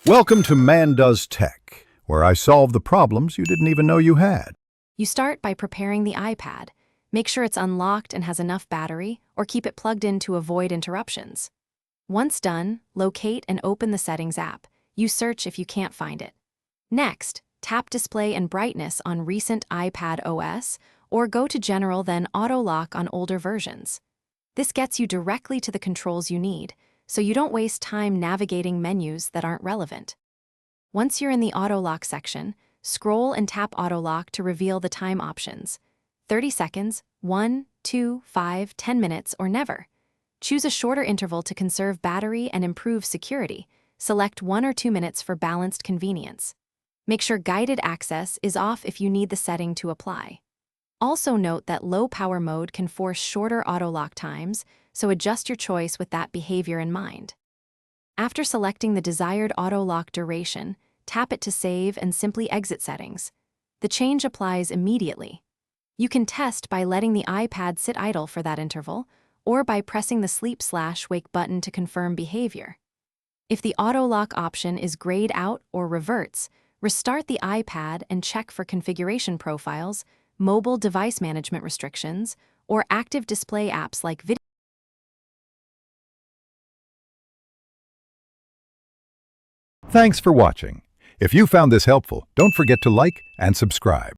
Welcome to Man Does Tech, where I solve the problems you didn't even know you had. You start by preparing the iPad. Make sure it's unlocked and has enough battery, or keep it plugged in to avoid interruptions. Once done, locate and open the Settings app. You search if you can't find it. Next, tap Display and Brightness on recent iPad OS, or go to General then Auto Lock on older versions. This gets you directly to the controls you need, so you don't waste time navigating menus that aren't relevant. Once you're in the Auto Lock section, scroll and tap Auto Lock to reveal the time options. 30 seconds, 1, 2, 5, 10 minutes, or never. Choose a shorter interval to conserve battery and improve security. Select 1 or 2 minutes for balanced convenience. Make sure guided access is off if you need the setting to apply. Also note that low power mode can force shorter auto lock times, so adjust your choice with that behavior in mind. After selecting the desired auto lock duration, tap it to save and simply exit settings. The change applies immediately. You can test by letting the iPad sit idle for that interval, or by pressing the sleep/wake button to confirm behavior. If the auto lock option is grayed out or reverts, restart the iPad and check for configuration profiles, mobile device management restrictions, or active display apps like video. Thanks for watching. If you found this helpful, don't forget to like and subscribe.